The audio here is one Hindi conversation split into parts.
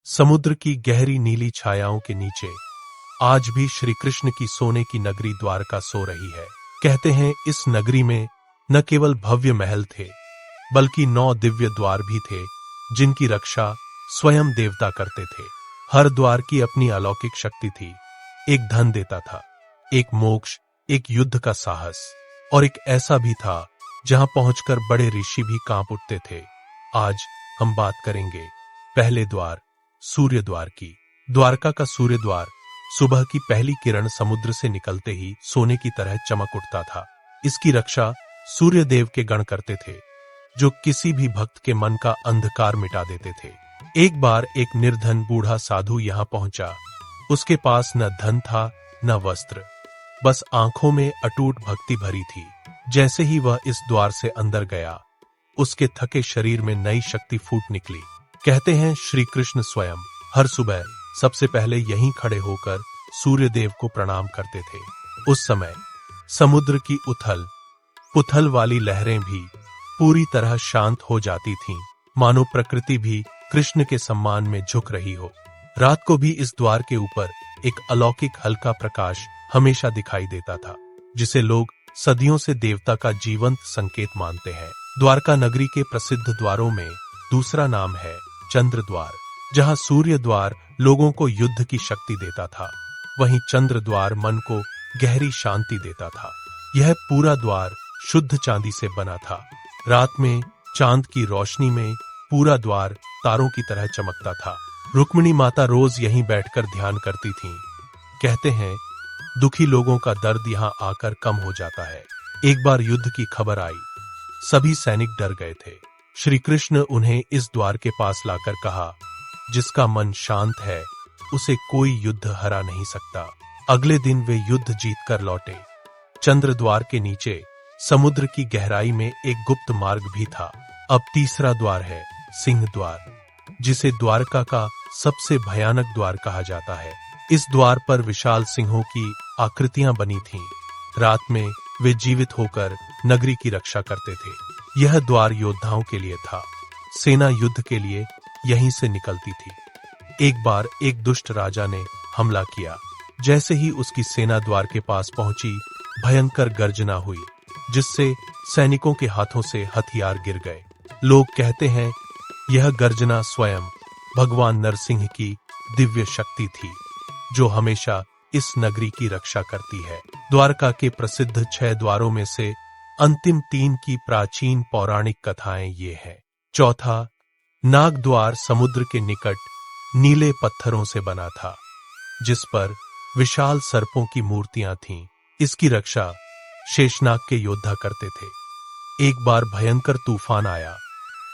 समुद्र की गहरी नीली छायाओं के नीचे आज भी श्री कृष्ण की सोने की नगरी द्वारका सो रही है। कहते हैं इस नगरी में न केवल भव्य महल थे, बल्कि 9 दिव्य द्वार भी थे, जिनकी रक्षा स्वयं देवता करते थे। हर द्वार की अपनी अलौकिक शक्ति थी। एक धन देता था, एक मोक्ष, एक युद्ध का साहस, और एक ऐसा भी था जहां पहुंचकर बड़े ऋषि भी कांप उठते थे। आज हम बात करेंगे पहले द्वार, सूर्य द्वार की। द्वारका का सूर्य द्वार सुबह की पहली किरण समुद्र से निकलते ही सोने की तरह चमक उठता था। इसकी रक्षा सूर्य देव के गण करते थे, जो किसी भी भक्त के मन का अंधकार मिटा देते थे। एक बार एक निर्धन बूढ़ा साधु यहां पहुंचा। उसके पास न धन था न वस्त्र, बस आंखों में अटूट भक्ति भरी थी। जैसे ही वह इस द्वार से अंदर गया, उसके थके शरीर में नई शक्ति फूट निकली। कहते हैं श्री कृष्ण स्वयं हर सुबह सबसे पहले यहीं खड़े होकर सूर्य देव को प्रणाम करते थे। उस समय समुद्र की उथल पुथल वाली लहरें भी पूरी तरह शांत हो जाती थीं, मानो प्रकृति भी कृष्ण के सम्मान में झुक रही हो। रात को भी इस द्वार के ऊपर एक अलौकिक हल्का प्रकाश हमेशा दिखाई देता था, जिसे लोग सदियों से देवता का जीवंत संकेत मानते हैं। द्वारका नगरी के प्रसिद्ध द्वारों में दूसरा नाम है चंद्र द्वार। जहां सूर्य द्वार लोगों को युद्ध की शक्ति देता था, वहीं चंद्र द्वार मन को गहरी शांति देता था। यह पूरा द्वार शुद्ध चांदी से बना था। रात में चांद की रोशनी में पूरा द्वार तारों की तरह चमकता था। रुक्मिणी माता रोज यहीं बैठकर ध्यान करती थीं। कहते हैं दुखी लोगों का दर्द यहां आकर कम हो जाता है। एक बार युद्ध की खबर आई, सभी सैनिक डर गए थे। श्री कृष्ण उन्हें इस द्वार के पास लाकर कहा, जिसका मन शांत है उसे कोई युद्ध हरा नहीं सकता। अगले दिन वे युद्ध जीतकर लौटे। चंद्र द्वार के नीचे समुद्र की गहराई में एक गुप्त मार्ग भी था। अब तीसरा द्वार है सिंह द्वार, जिसे द्वारका का सबसे भयानक द्वार कहा जाता है। इस द्वार पर विशाल सिंहों की आकृतियां बनी थीं। रात में वे जीवित होकर नगरी की रक्षा करते थे। यह द्वार योद्धाओं के लिए था। सेना युद्ध के लिए यहीं से निकलती थी। एक बार एक दुष्ट राजा ने हमला किया। जैसे ही उसकी सेना द्वार के पास पहुंची, भयंकर गर्जना हुई, जिससे सैनिकों के हाथों से हथियार गिर गए। लोग कहते हैं यह गर्जना स्वयं भगवान नरसिंह की दिव्य शक्ति थी, जो हमेशा इस नगरी की रक्षा करती है। द्वारका के प्रसिद्ध 6 द्वारों में से अंतिम 3 की प्राचीन पौराणिक कथाएं ये हैं। चौथा, नाग द्वार समुद्र के निकट नीले पत्थरों से बना था, जिस पर विशाल सर्पों की मूर्तियां थीं। इसकी रक्षा शेषनाग के योद्धा करते थे। एक बार भयंकर तूफान आया,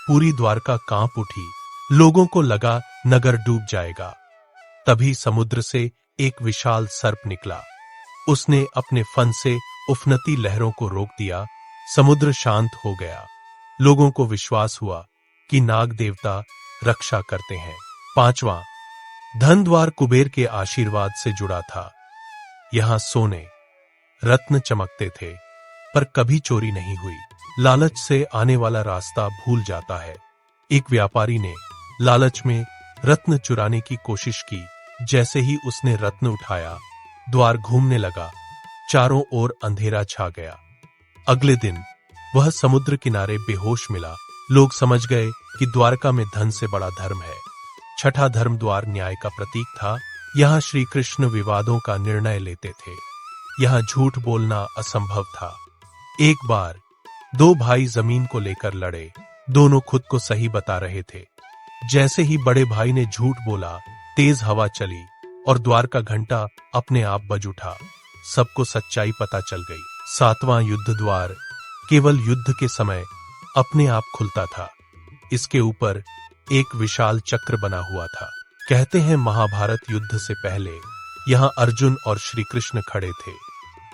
पूरी द्वारका कांप उठी। लोगों को लगा नगर डूब जाएगा। तभी समुद्र से एक विशाल सर्प निकला। उसने अपने फन से उफनती लहरों को रोक दिया। समुद्र शांत हो गया। लोगों को विश्वास हुआ कि नाग देवता रक्षा करते हैं। पांचवां, धन द्वार कुबेर के आशीर्वाद से जुड़ा था। यहां सोने रत्न चमकते थे, पर कभी चोरी नहीं हुई। लालच से आने वाला रास्ता भूल जाता है। एक व्यापारी ने लालच में रत्न चुराने की कोशिश की। जैसे ही उसने रत्न उठाया, द्वार घूमने लगा। चारों ओर अंधेरा छा गया। अगले दिन वह समुद्र किनारे बेहोश मिला। लोग समझ गए कि द्वारका में धन से बड़ा धर्म है। छठा धर्म द्वार न्याय का प्रतीक था। यहां श्री कृष्ण विवादों का निर्णय लेते थे। यहां झूठ बोलना असंभव था। एक बार 2 भाई जमीन को लेकर लड़े। दोनों खुद को सही बता रहे थे। जैसे ही बड़े भाई ने झूठ बोला, तेज हवा चली और द्वार का घंटा अपने आप बज उठा। सबको सच्चाई पता चल गई। 7वां युद्ध द्वार केवल युद्ध के समय अपने आप खुलता था। इसके ऊपर एक विशाल चक्र बना हुआ था। कहते हैं महाभारत युद्ध से पहले यहां अर्जुन और श्री कृष्ण खड़े थे।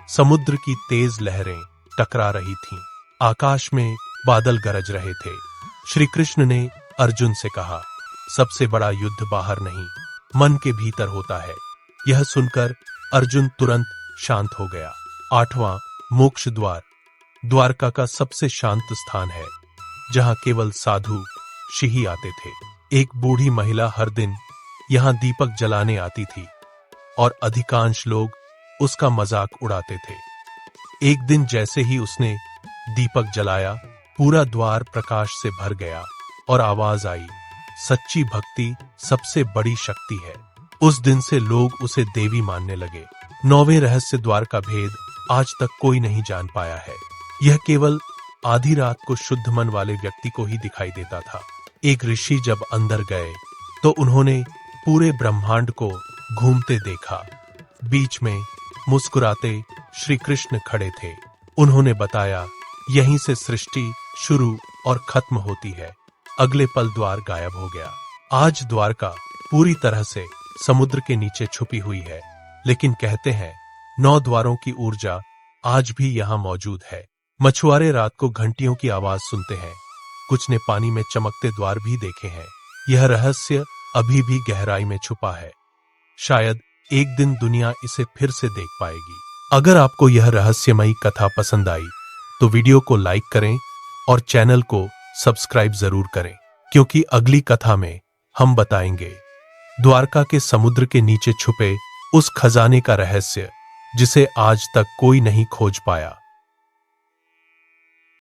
समुद्र की तेज लहरें टकरा रही थीं। आकाश में बादल गरज रहे थे। श्री कृष्ण ने अर्जुन से कहा, सबसे बड़ा युद्ध बाहर नहीं, मन के भीतर होता है। यह सुनकर अर्जुन तुरंत शांत हो गया। 8वां, मोक्ष द्वार द्वारका का सबसे शांत स्थान है, जहां केवल साधु ऋषि आते थे। एक बूढ़ी महिला हर दिन यहाँ दीपक जलाने आती थी और अधिकांश लोग उसका मजाक उड़ाते थे। एक दिन जैसे ही उसने दीपक जलाया, पूरा द्वार प्रकाश से भर गया और आवाज आई, सच्ची भक्ति सबसे बड़ी शक्ति है। उस दिन से लोग उसे देवी मानने लगे। 9वें रहस्य द्वार का भेद आज तक कोई नहीं जान पाया है। यह केवल आधी रात को शुद्ध मन वाले व्यक्ति को ही दिखाई देता था। एक ऋषि जब अंदर गए तो उन्होंने पूरे ब्रह्मांड को घूमते देखा। बीच में मुस्कुराते श्री कृष्ण खड़े थे। उन्होंने बताया, यहीं से सृष्टि शुरू और खत्म होती है। अगले पल द्वार गायब हो गया। आज द्वारका पूरी तरह से समुद्र के नीचे छुपी हुई है, लेकिन कहते हैं 9 द्वारों की ऊर्जा आज भी यहाँ मौजूद है। मछुआरे रात को घंटियों की आवाज सुनते हैं, कुछ ने पानी में चमकते द्वार भी देखे हैं। यह रहस्य अभी भी गहराई में छुपा है। शायद एक दिन दुनिया इसे फिर से देख पाएगी। अगर आपको यह रहस्यमयी कथा पसंद आई तो वीडियो को लाइक करें और चैनल को सब्सक्राइब जरूर करें, क्योंकि अगली कथा में हम बताएंगे द्वारका के समुद्र के नीचे छुपे उस खजाने का रहस्य जिसे आज तक कोई नहीं खोज पाया।